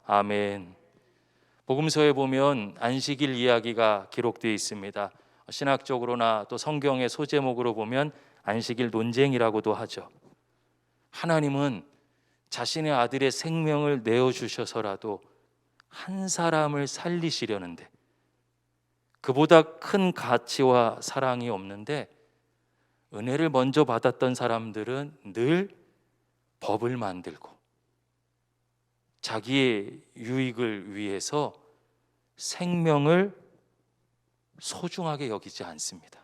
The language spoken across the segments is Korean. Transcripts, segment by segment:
아멘. 복음서에 보면 안식일 이야기가 기록되어 있습니다. 신학적으로나 또 성경의 소제목으로 보면 안식일 논쟁이라고도 하죠. 하나님은 자신의 아들의 생명을 내어주셔서라도 한 사람을 살리시려는데, 그보다 큰 가치와 사랑이 없는데 은혜를 먼저 받았던 사람들은 늘 법을 만들고 자기의 유익을 위해서 생명을 소중하게 여기지 않습니다.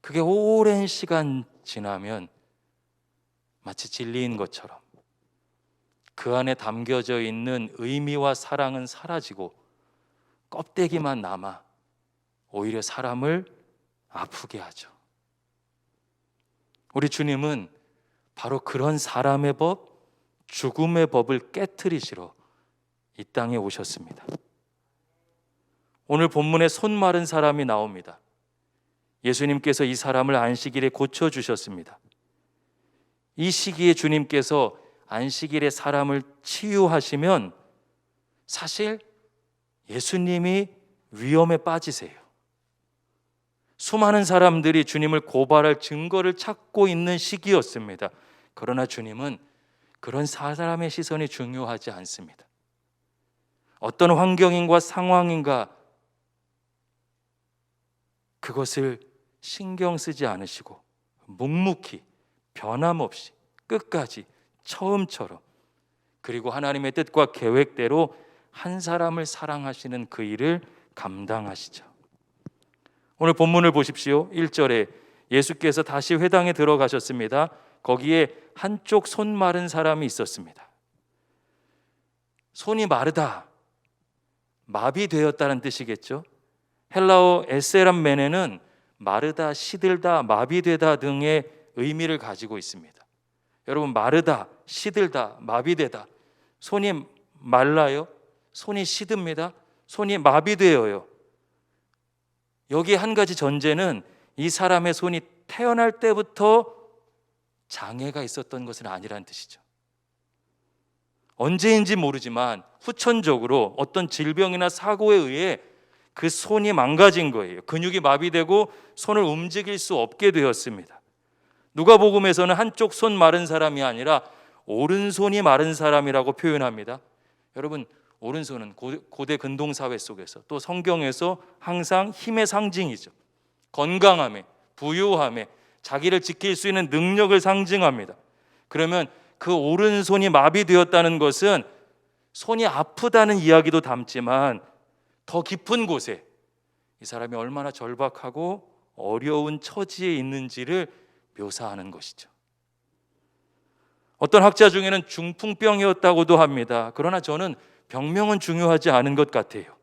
그게 오랜 시간 지나면 마치 진리인 것처럼 그 안에 담겨져 있는 의미와 사랑은 사라지고 껍데기만 남아 오히려 사람을 아프게 하죠. 우리 주님은 바로 그런 사람의 법, 죽음의 법을 깨트리시러 이 땅에 오셨습니다. 오늘 본문에 손 마른 사람이 나옵니다. 예수님께서 이 사람을 안식일에 고쳐주셨습니다. 이 시기에 주님께서 안식일에 사람을 치유하시면 사실 예수님이 위험에 빠지세요. 수많은 사람들이 주님을 고발할 증거를 찾고 있는 시기였습니다. 그러나 주님은 그런 사람의 시선이 중요하지 않습니다. 어떤 환경인과 상황인가 그것을 신경 쓰지 않으시고 묵묵히 변함없이 끝까지 처음처럼, 그리고 하나님의 뜻과 계획대로 한 사람을 사랑하시는 그 일을 감당하시죠. 오늘 본문을 보십시오. 1절에 예수께서 다시 회당에 들어가셨습니다. 거기에 한쪽 손 마른 사람이 있었습니다. 손이 마르다, 마비되었다는 뜻이겠죠. 헬라어 에세람메네는 마르다, 시들다, 마비되다 등의 의미를 가지고 있습니다. 여러분, 마르다, 시들다, 마비되다, 손이 말라요? 손이 시듭니다. 손이 마비되어요. 여기 한 가지 전제는 이 사람의 손이 태어날 때부터 장애가 있었던 것은 아니라는 뜻이죠. 언제인지 모르지만 후천적으로 어떤 질병이나 사고에 의해 그 손이 망가진 거예요. 근육이 마비되고 손을 움직일 수 없게 되었습니다. 누가복음에서는 한쪽 손 마른 사람이 아니라 오른손이 마른 사람이라고 표현합니다. 여러분, 오른손은 고대 근동사회 속에서 또 성경에서 항상 힘의 상징이죠. 건강함에, 부유함에, 자기를 지킬 수 있는 능력을 상징합니다. 그러면 그 오른손이 마비되었다는 것은 손이 아프다는 이야기도 담지만 더 깊은 곳에 이 사람이 얼마나 절박하고 어려운 처지에 있는지를 묘사하는 것이죠. 어떤 학자 중에는 중풍병이었다고도 합니다. 그러나 저는 병명은 중요하지 않은 것 같아요.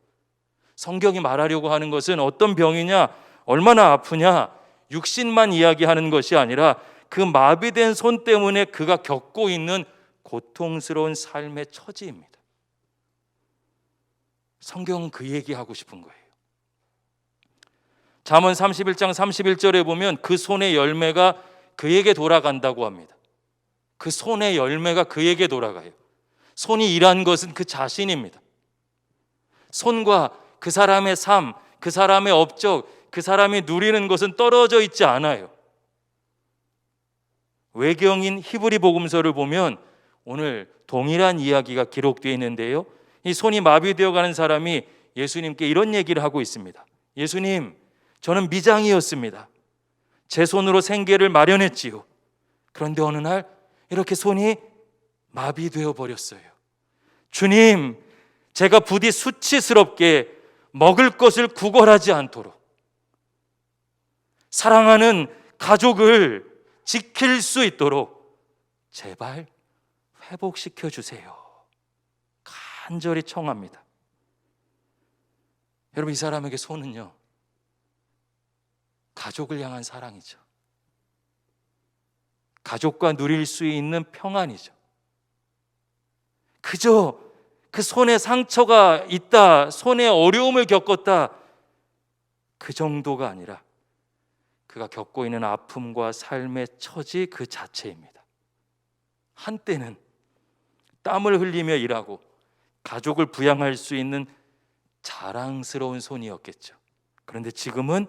성경이 말하려고 하는 것은 어떤 병이냐, 얼마나 아프냐, 육신만 이야기하는 것이 아니라 그 마비된 손 때문에 그가 겪고 있는 고통스러운 삶의 처지입니다. 성경은 그 얘기하고 싶은 거예요. 잠언 31장 31절에 보면 그 손의 열매가 그에게 돌아간다고 합니다. 그 손의 열매가 그에게 돌아가요. 손이 일한 것은 그 자신입니다. 손과 그 사람의 삶, 그 사람의 업적, 그 사람이 누리는 것은 떨어져 있지 않아요. 외경인 히브리 복음서를 보면 오늘 동일한 이야기가 기록되어 있는데요. 이 손이 마비되어 가는 사람이 예수님께 이런 얘기를 하고 있습니다. 예수님, 저는 미장이었습니다. 제 손으로 생계를 마련했지요. 그런데 어느 날 이렇게 손이 마비되어 버렸어요. 주님, 제가 부디 수치스럽게 먹을 것을 구걸하지 않도록 사랑하는 가족을 지킬 수 있도록 제발 회복시켜 주세요. 간절히 청합니다. 여러분, 이 사람에게 손은요, 가족을 향한 사랑이죠. 가족과 누릴 수 있는 평안이죠. 그저 그 손에 상처가 있다, 손에 어려움을 겪었다, 그 정도가 아니라 그가 겪고 있는 아픔과 삶의 처지 그 자체입니다. 한때는 땀을 흘리며 일하고 가족을 부양할 수 있는 자랑스러운 손이었겠죠. 그런데 지금은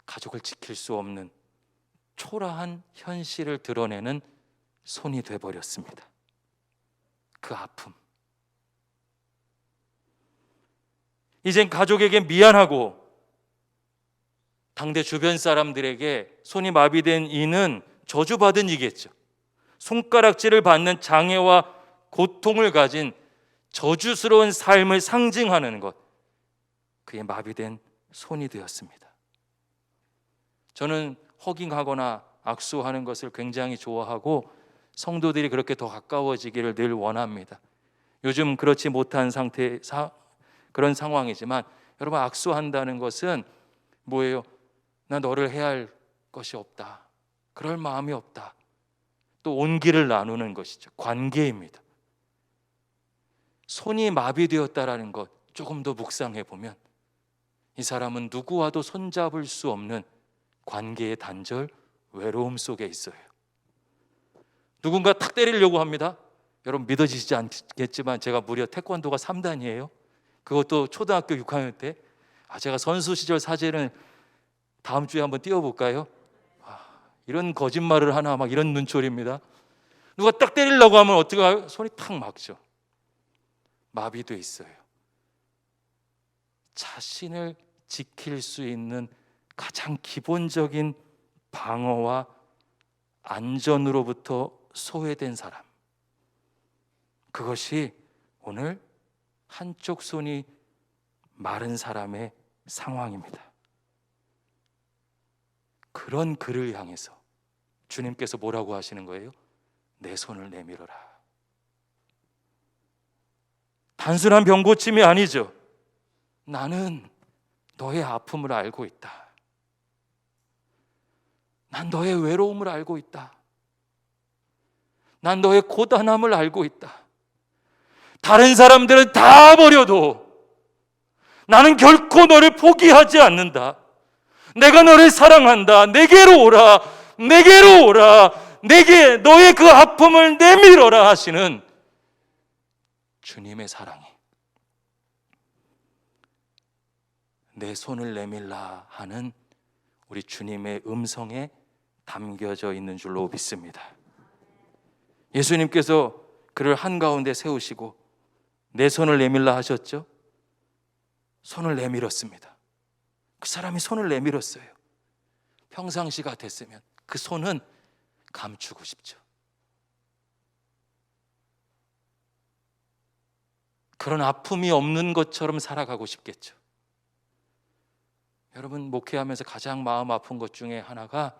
가족을 지킬 수 없는 초라한 현실을 드러내는 손이 돼버렸습니다. 그 아픔. 이젠 가족에게 미안하고 당대 주변 사람들에게 손이 마비된 이는 저주받은 이겠죠. 손가락질을 받는 장애와 고통을 가진 저주스러운 삶을 상징하는 것, 그의 마비된 손이 되었습니다. 저는 허깅하거나 악수하는 것을 굉장히 좋아하고 성도들이 그렇게 더 가까워지기를 늘 원합니다. 요즘 그렇지 못한 그런 상황이지만 여러분, 악수한다는 것은 뭐예요? 나 너를 해할 것이 없다, 그럴 마음이 없다, 또 온기를 나누는 것이죠. 관계입니다. 손이 마비되었다라는 것 조금 더 묵상해 보면 이 사람은 누구와도 손잡을 수 없는 관계의 단절, 외로움 속에 있어요. 누군가 탁 때리려고 합니다. 여러분 믿어지시지 않겠지만 제가 무려 태권도가 3단이에요. 그것도 초등학교 6학년 때. 제가 선수 시절 사진을 다음 주에 한번 띄워볼까요? 이런 거짓말을 하나, 막 이런 눈초리입니다. 누가 딱 때리려고 하면 어떻게 해요? 손이 탁 막죠. 마비돼 있어요. 자신을 지킬 수 있는 가장 기본적인 방어와 안전으로부터 소외된 사람, 그것이 오늘 한쪽 손이 마른 사람의 상황입니다. 그런 그를 향해서 주님께서 뭐라고 하시는 거예요? 내 손을 내밀어라. 단순한 병 고침이 아니죠. 나는 너의 아픔을 알고 있다. 난 너의 외로움을 알고 있다. 난 너의 고단함을 알고 있다. 다른 사람들은 다 버려도 나는 결코 너를 포기하지 않는다. 내가 너를 사랑한다. 내게로 오라. 내게로 오라. 내게 너의 그 아픔을 내밀어라 하시는 주님의 사랑이 내 손을 내밀라 하는 우리 주님의 음성에 담겨져 있는 줄로 믿습니다. 예수님께서 그를 한가운데 세우시고 내 손을 내밀라 하셨죠? 손을 내밀었습니다. 그 사람이 손을 내밀었어요. 평상시 같았으면 그 손은 감추고 싶죠. 그런 아픔이 없는 것처럼 살아가고 싶겠죠. 여러분, 목회하면서 가장 마음 아픈 것 중에 하나가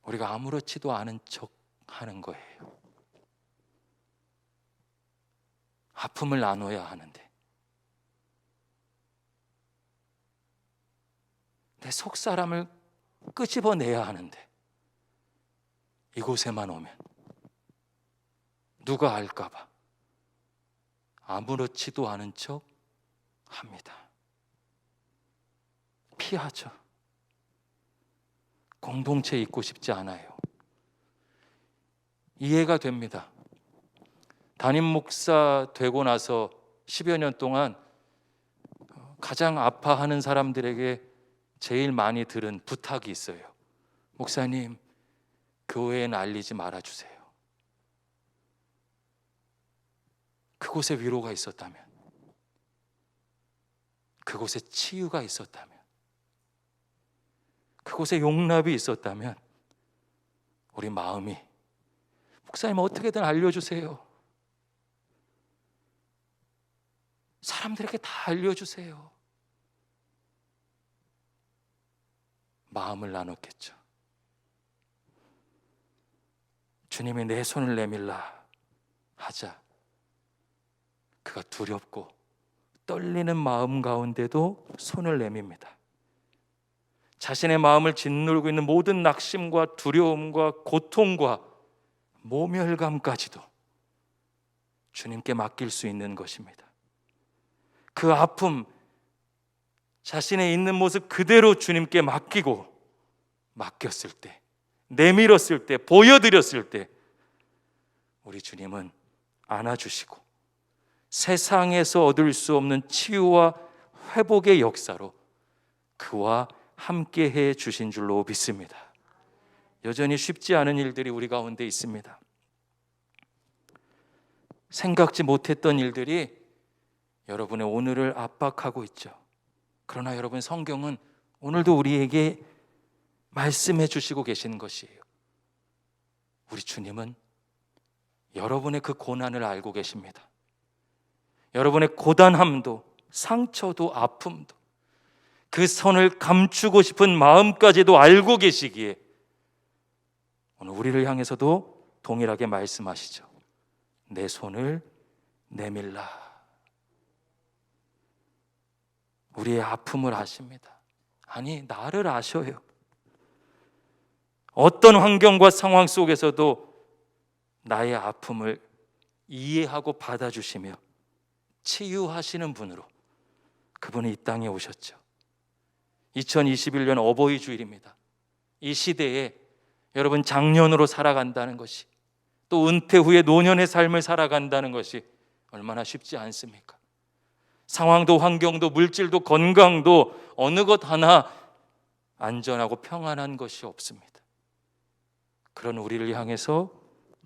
우리가 아무렇지도 않은 척 하는 거예요. 아픔을 나눠야 하는데, 내 속사람을 끄집어내야 하는데, 이곳에만 오면 누가 알까 봐 아무렇지도 않은 척 합니다. 피하죠. 공동체에 있고 싶지 않아요. 이해가 됩니다. 담임 목사 되고 나서 10여 년 동안 가장 아파하는 사람들에게 제일 많이 들은 부탁이 있어요. 목사님, 교회에는 알리지 말아주세요. 그곳에 위로가 있었다면, 그곳에 치유가 있었다면, 그곳에 용납이 있었다면 우리 마음이, 목사님 어떻게든 알려주세요. 사람들에게 다 알려주세요. 마음을 나눴겠죠. 주님이 내 손을 내밀라 하자 그가 두렵고 떨리는 마음 가운데도 손을 내밉니다. 자신의 마음을 짓누르고 있는 모든 낙심과 두려움과 고통과 모멸감까지도 주님께 맡길 수 있는 것입니다. 그 아픔, 자신의 있는 모습 그대로 주님께 맡겼을 때 내밀었을 때, 보여드렸을 때 우리 주님은 안아주시고 세상에서 얻을 수 없는 치유와 회복의 역사로 그와 함께해 주신 줄로 믿습니다. 여전히 쉽지 않은 일들이 우리 가운데 있습니다. 생각지 못했던 일들이 여러분의 오늘을 압박하고 있죠. 그러나 여러분, 성경은 오늘도 우리에게 말씀해 주시고 계시는 것이에요. 우리 주님은 여러분의 그 고난을 알고 계십니다. 여러분의 고단함도 상처도 아픔도 그 선을 감추고 싶은 마음까지도 알고 계시기에 오늘 우리를 향해서도 동일하게 말씀하시죠. 내 손을 내밀라. 우리의 아픔을 아십니다. 아니, 나를 아셔요. 어떤 환경과 상황 속에서도 나의 아픔을 이해하고 받아주시며 치유하시는 분으로 그분이 이 땅에 오셨죠. 2021년 어버이 주일입니다. 이 시대에 여러분, 장년으로 살아간다는 것이, 또 은퇴 후에 노년의 삶을 살아간다는 것이 얼마나 쉽지 않습니까? 상황도 환경도 물질도 건강도 어느 것 하나 안전하고 평안한 것이 없습니다. 그런 우리를 향해서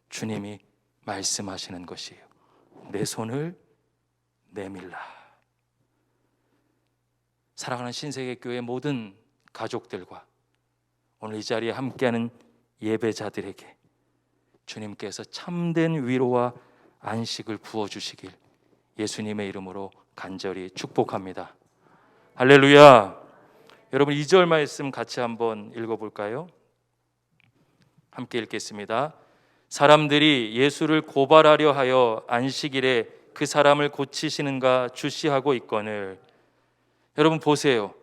주님이 말씀하시는 것이에요. 내 손을 내밀라. 사랑하는 신세계교회 모든 가족들과 오늘 이 자리에 함께하는 예배자들에게 주님께서 참된 위로와 안식을 부어주시길 예수님의 이름으로 간절히 축복합니다. 할렐루야. 여러분, 2절 말씀 같이 한번 읽어볼까요? 함께 읽겠습니다. 사람들이 예수를 고발하려 하여 안식일에 그 사람을 고치시는가 주시하고 있거늘. 여러분 보세요.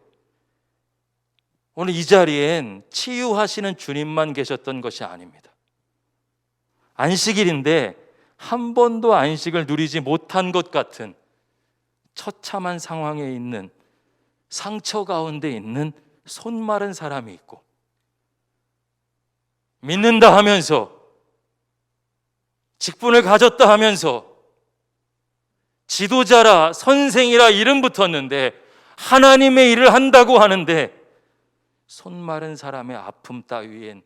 오늘 이 자리엔 치유하시는 주님만 계셨던 것이 아닙니다. 안식일인데 한 번도 안식을 누리지 못한 것 같은 처참한 상황에 있는, 상처 가운데 있는 손 마른 사람이 있고, 믿는다 하면서 직분을 가졌다 하면서 지도자라 선생이라 이름 붙었는데 하나님의 일을 한다고 하는데 손 마른 사람의 아픔 따위엔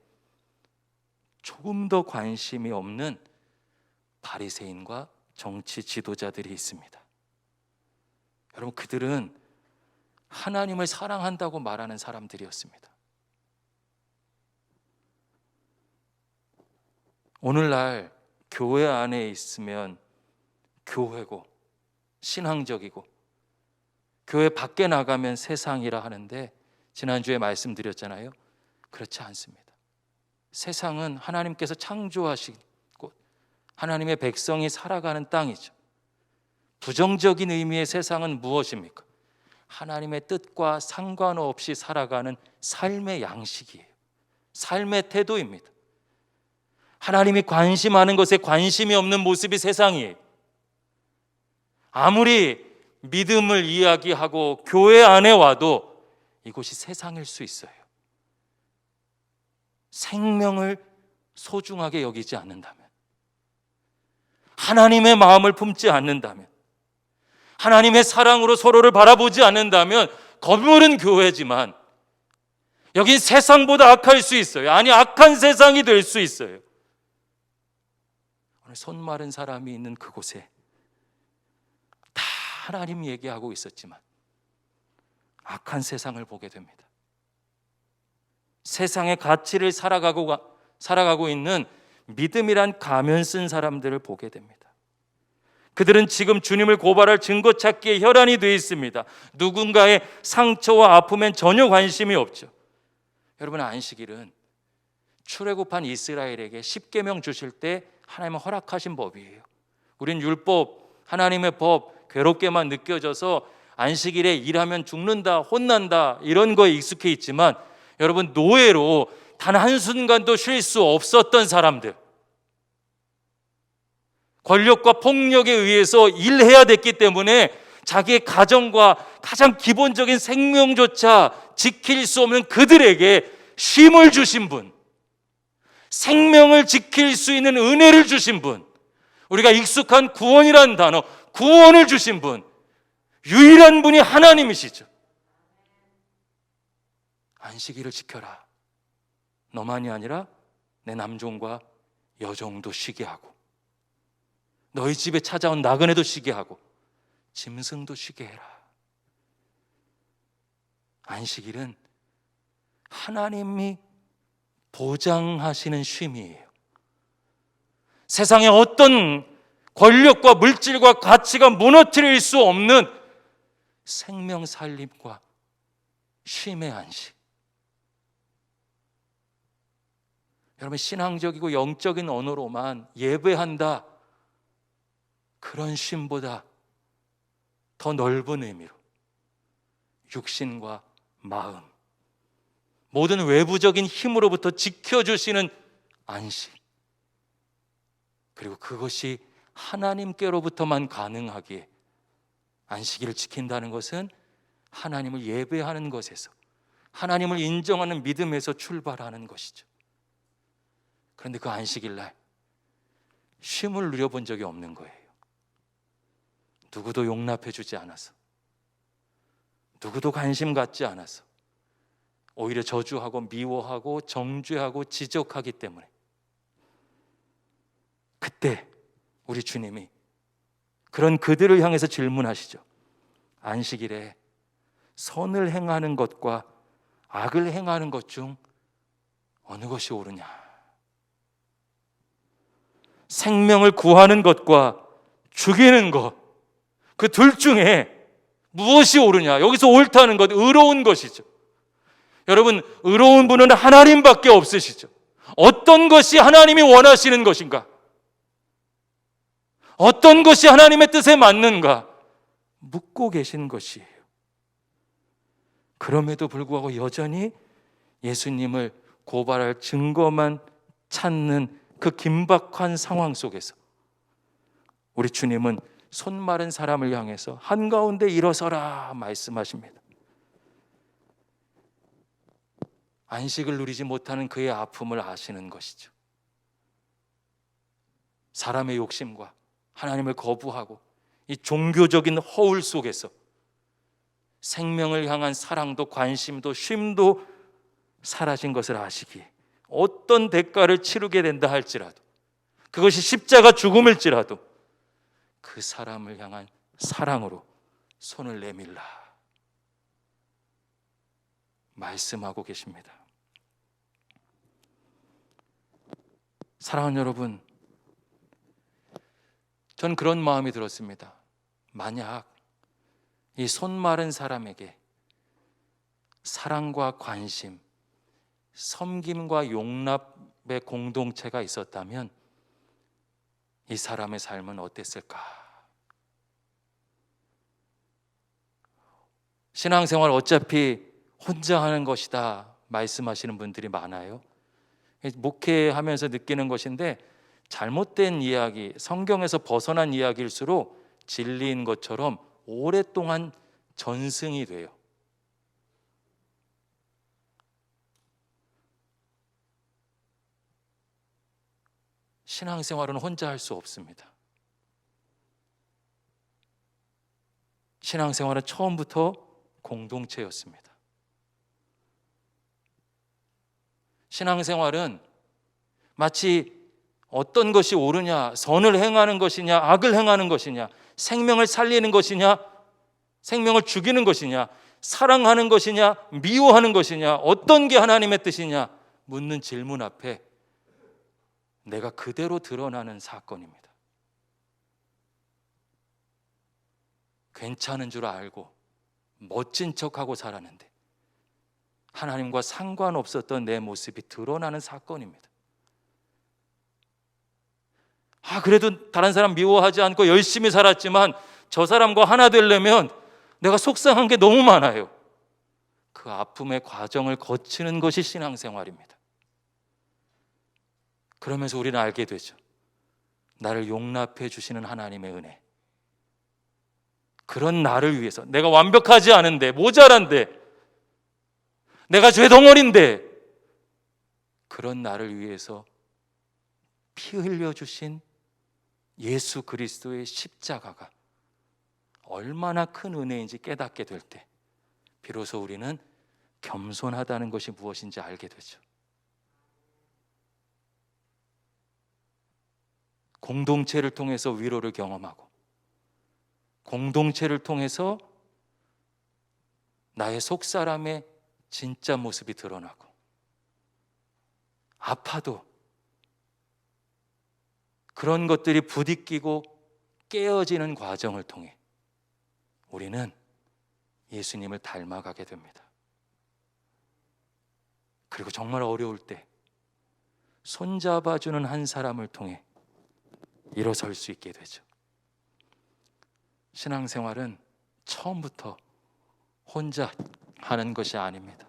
조금 더 관심이 없는 바리새인과 정치 지도자들이 있습니다. 여러분, 그들은 하나님을 사랑한다고 말하는 사람들이었습니다. 오늘날 교회 안에 있으면 교회고 신앙적이고, 교회 밖에 나가면 세상이라 하는데 지난주에 말씀드렸잖아요. 그렇지 않습니다. 세상은 하나님께서 창조하신 곳, 하나님의 백성이 살아가는 땅이죠. 부정적인 의미의 세상은 무엇입니까? 하나님의 뜻과 상관없이 살아가는 삶의 양식이에요. 삶의 태도입니다. 하나님이 관심하는 것에 관심이 없는 모습이 세상이에요. 아무리 믿음을 이야기하고 교회 안에 와도 이곳이 세상일 수 있어요. 생명을 소중하게 여기지 않는다면, 하나님의 마음을 품지 않는다면, 하나님의 사랑으로 서로를 바라보지 않는다면 건물은 교회지만 여긴 세상보다 악할 수 있어요. 아니, 악한 세상이 될 수 있어요. 오늘 손 마른 사람이 있는 그곳에 다 하나님 얘기하고 있었지만 악한 세상을 보게 됩니다. 세상의 가치를 살아가고 있는 믿음이란 가면 쓴 사람들을 보게 됩니다. 그들은 지금 주님을 고발할 증거 찾기에 혈안이 되어 있습니다. 누군가의 상처와 아픔엔 전혀 관심이 없죠. 여러분, 안식일은 출애굽한 이스라엘에게 십계명 주실 때 하나님은 허락하신 법이에요. 우린 율법, 하나님의 법 괴롭게만 느껴져서 안식일에 일하면 죽는다, 혼난다 이런 거에 익숙해 있지만, 여러분, 노예로 단 한순간도 쉴 수 없었던 사람들, 권력과 폭력에 의해서 일해야 됐기 때문에 자기의 가정과 가장 기본적인 생명조차 지킬 수 없는 그들에게 쉼을 주신 분, 생명을 지킬 수 있는 은혜를 주신 분, 우리가 익숙한 구원이라는 단어, 구원을 주신 분, 유일한 분이 하나님이시죠. 안식일을 지켜라. 너만이 아니라 내 남종과 여종도 쉬게 하고, 너희 집에 찾아온 나그네도 쉬게 하고, 짐승도 쉬게 해라. 안식일은 하나님이 보장하시는 쉼이에요. 세상의 어떤 권력과 물질과 가치가 무너뜨릴 수 없는 생명 살림과 쉼의 안식. 여러분, 신앙적이고 영적인 언어로만 예배한다, 그런 쉼보다 더 넓은 의미로 육신과 마음, 모든 외부적인 힘으로부터 지켜주시는 안식, 그리고 그것이 하나님께로부터만 가능하기에 안식일을 지킨다는 것은 하나님을 예배하는 것에서, 하나님을 인정하는 믿음에서 출발하는 것이죠. 그런데 그 안식일 날 쉼을 누려본 적이 없는 거예요. 누구도 용납해 주지 않아서, 누구도 관심 갖지 않아서, 오히려 저주하고 미워하고 정죄하고 지적하기 때문에, 그때 우리 주님이 그런 그들을 향해서 질문하시죠. 안식일에 선을 행하는 것과 악을 행하는 것 중 어느 것이 옳으냐? 생명을 구하는 것과 죽이는 것, 그 둘 중에 무엇이 옳으냐? 여기서 옳다는 것, 의로운 것이죠. 여러분, 의로운 분은 하나님밖에 없으시죠. 어떤 것이 하나님이 원하시는 것인가? 어떤 것이 하나님의 뜻에 맞는가? 묻고 계신 것이에요. 그럼에도 불구하고 여전히 예수님을 고발할 증거만 찾는 그 긴박한 상황 속에서 우리 주님은 손 마른 사람을 향해서 한가운데 일어서라 말씀하십니다. 안식을 누리지 못하는 그의 아픔을 아시는 것이죠. 사람의 욕심과 하나님을 거부하고 이 종교적인 허울 속에서 생명을 향한 사랑도 관심도 쉼도 사라진 것을 아시기에 어떤 대가를 치르게 된다 할지라도, 그것이 십자가 죽음일지라도 그 사람을 향한 사랑으로 손을 내밀라 말씀하고 계십니다. 사랑하는 여러분, 전 그런 마음이 들었습니다. 만약 이 손 마른 사람에게 사랑과 관심, 섬김과 용납의 공동체가 있었다면 이 사람의 삶은 어땠을까? 신앙생활 어차피 혼자 하는 것이다 말씀하시는 분들이 많아요. 목회하면서 느끼는 것인데, 잘못된 이야기, 성경에서 벗어난 이야기일수록 진리인 것처럼 오랫동안 전승이 돼요. 신앙생활은 혼자 할 수 없습니다. 신앙생활은 처음부터 공동체였습니다. 신앙생활은 마치 어떤 것이 옳으냐, 선을 행하는 것이냐, 악을 행하는 것이냐, 생명을 살리는 것이냐, 생명을 죽이는 것이냐, 사랑하는 것이냐, 미워하는 것이냐, 어떤 게 하나님의 뜻이냐 묻는 질문 앞에 내가 그대로 드러나는 사건입니다. 괜찮은 줄 알고 멋진 척하고 살았는데 하나님과 상관없었던 내 모습이 드러나는 사건입니다. 그래도 다른 사람 미워하지 않고 열심히 살았지만 저 사람과 하나 되려면 내가 속상한 게 너무 많아요. 그 아픔의 과정을 거치는 것이 신앙생활입니다. 그러면서 우리는 알게 되죠. 나를 용납해 주시는 하나님의 은혜. 그런 나를 위해서, 내가 완벽하지 않은데, 모자란데, 내가 죄 덩어리인데, 그런 나를 위해서 피 흘려주신 예수 그리스도의 십자가가 얼마나 큰 은혜인지 깨닫게 될 때 비로소 우리는 겸손하다는 것이 무엇인지 알게 되죠. 공동체를 통해서 위로를 경험하고, 공동체를 통해서 나의 속사람의 진짜 모습이 드러나고, 아파도 그런 것들이 부딪히고 깨어지는 과정을 통해 우리는 예수님을 닮아가게 됩니다. 그리고 정말 어려울 때 손잡아주는 한 사람을 통해 일어설 수 있게 되죠. 신앙생활은 처음부터 혼자 하는 것이 아닙니다.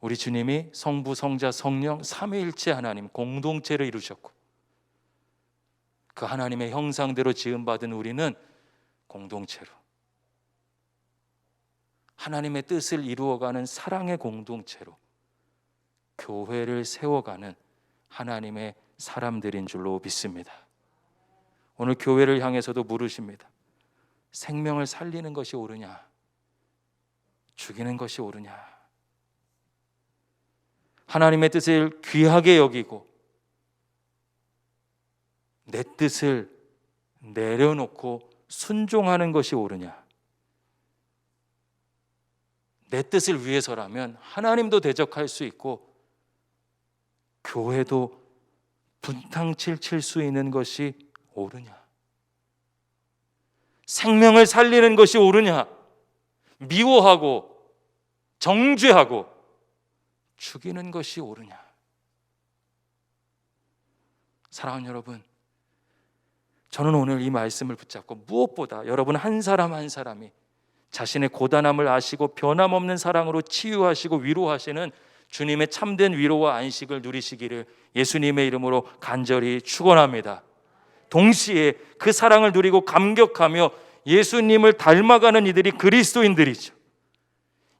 우리 주님이 성부, 성자, 성령 삼위일체 하나님 공동체를 이루셨고, 그 하나님의 형상대로 지음받은 우리는 공동체로 하나님의 뜻을 이루어가는 사랑의 공동체로 교회를 세워가는 하나님의 사람들인 줄로 믿습니다. 오늘 교회를 향해서도 물으십니다. 생명을 살리는 것이 옳으냐, 죽이는 것이 옳으냐? 하나님의 뜻을 귀하게 여기고 내 뜻을 내려놓고 순종하는 것이 옳으냐? 내 뜻을 위해서라면 하나님도 대적할 수 있고 교회도 분탕칠 칠 수 있는 것이 옳으냐? 생명을 살리는 것이 옳으냐? 미워하고 정죄하고 죽이는 것이 옳으냐? 사랑하는 여러분, 저는 오늘 이 말씀을 붙잡고 무엇보다 여러분 한 사람 한 사람이 자신의 고단함을 아시고 변함없는 사랑으로 치유하시고 위로하시는 주님의 참된 위로와 안식을 누리시기를 예수님의 이름으로 간절히 축원합니다. 동시에 그 사랑을 누리고 감격하며 예수님을 닮아가는 이들이 그리스도인들이죠.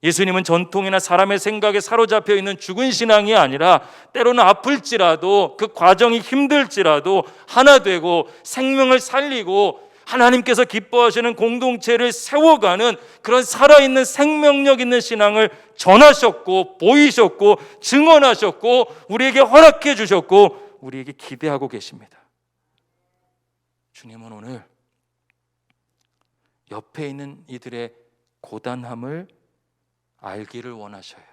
예수님은 전통이나 사람의 생각에 사로잡혀 있는 죽은 신앙이 아니라 때로는 아플지라도 그 과정이 힘들지라도 하나 되고 생명을 살리고 하나님께서 기뻐하시는 공동체를 세워가는 그런 살아있는 생명력 있는 신앙을 전하셨고 보이셨고 증언하셨고 우리에게 허락해 주셨고 우리에게 기대하고 계십니다. 주님은 오늘 옆에 있는 이들의 고단함을 알기를 원하셔요.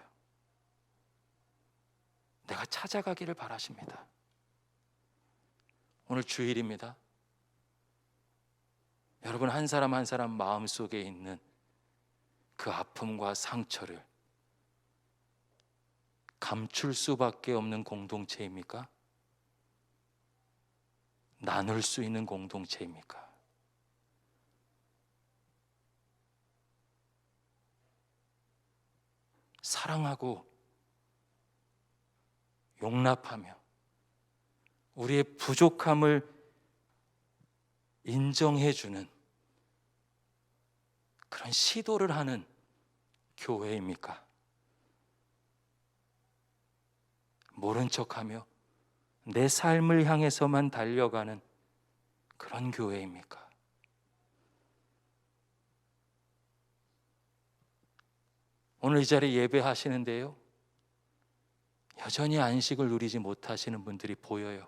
내가 찾아가기를 바라십니다. 오늘 주일입니다. 여러분 한 사람 한 사람 마음속에 있는 그 아픔과 상처를 감출 수밖에 없는 공동체입니까? 나눌 수 있는 공동체입니까? 사랑하고 용납하며 우리의 부족함을 인정해주는 그런 시도를 하는 교회입니까? 모른 척하며 내 삶을 향해서만 달려가는 그런 교회입니까? 오늘 이 자리에 예배하시는데요, 여전히 안식을 누리지 못하시는 분들이 보여요.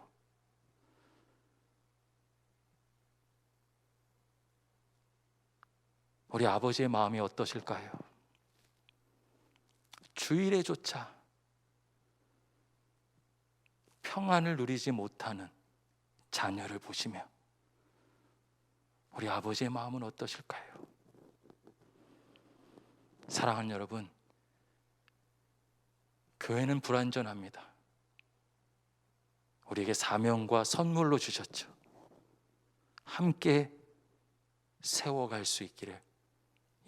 우리 아버지의 마음이 어떠실까요? 주일에조차 평안을 누리지 못하는 자녀를 보시며 우리 아버지의 마음은 어떠실까요? 사랑하는 여러분, 교회는 불완전합니다. 우리에게 사명과 선물로 주셨죠. 함께 세워갈 수 있기를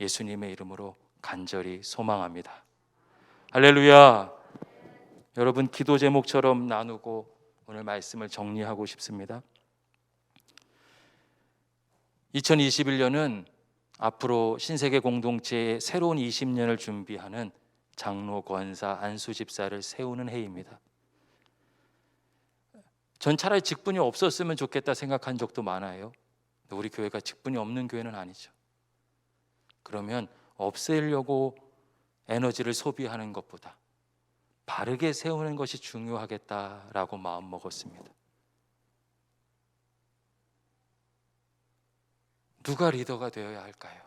예수님의 이름으로 간절히 소망합니다. 할렐루야. 여러분 기도 제목처럼 나누고 오늘 말씀을 정리하고 싶습니다. 2021년은 앞으로 신세계 공동체의 새로운 20년을 준비하는 장로, 권사, 안수 집사를 세우는 해입니다. 전 차라리 직분이 없었으면 좋겠다 생각한 적도 많아요. 우리 교회가 직분이 없는 교회는 아니죠. 그러면 없애려고 에너지를 소비하는 것보다 바르게 세우는 것이 중요하겠다라고 마음먹었습니다. 누가 리더가 되어야 할까요?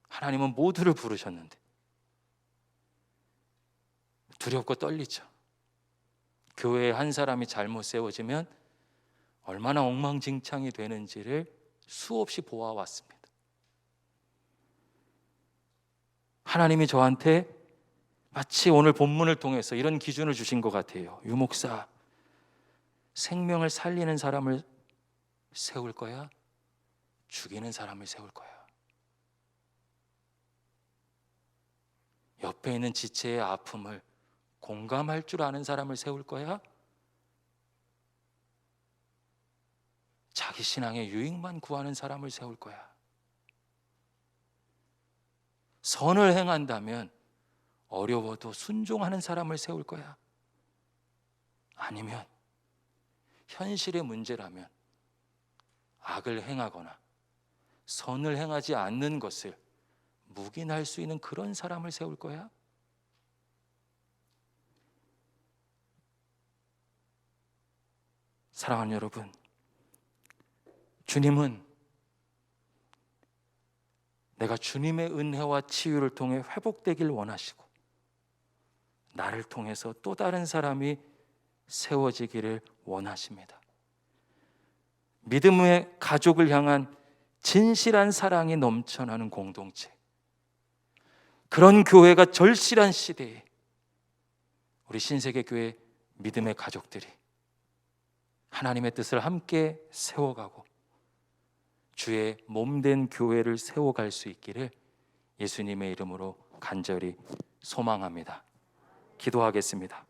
하나님은 모두를 부르셨는데 두렵고 떨리죠. 교회에 한 사람이 잘못 세워지면 얼마나 엉망진창이 되는지를 수없이 보아왔습니다. 하나님이 저한테 마치 오늘 본문을 통해서 이런 기준을 주신 것 같아요. 유목사, 생명을 살리는 사람을 세울 거야? 죽이는 사람을 세울 거야? 옆에 있는 지체의 아픔을 공감할 줄 아는 사람을 세울 거야? 자기 신앙의 유익만 구하는 사람을 세울 거야? 선을 행한다면 어려워도 순종하는 사람을 세울 거야? 아니면 현실의 문제라면 악을 행하거나 선을 행하지 않는 것을 묵인할 수 있는 그런 사람을 세울 거야? 사랑하는 여러분, 주님은 내가 주님의 은혜와 치유를 통해 회복되길 원하시고 나를 통해서 또 다른 사람이 세워지기를 원하십니다. 믿음의 가족을 향한 진실한 사랑이 넘쳐나는 공동체, 그런 교회가 절실한 시대에 우리 신세계교회 믿음의 가족들이 하나님의 뜻을 함께 세워가고 주의 몸된 교회를 세워갈 수 있기를 예수님의 이름으로 간절히 소망합니다. 기도하겠습니다.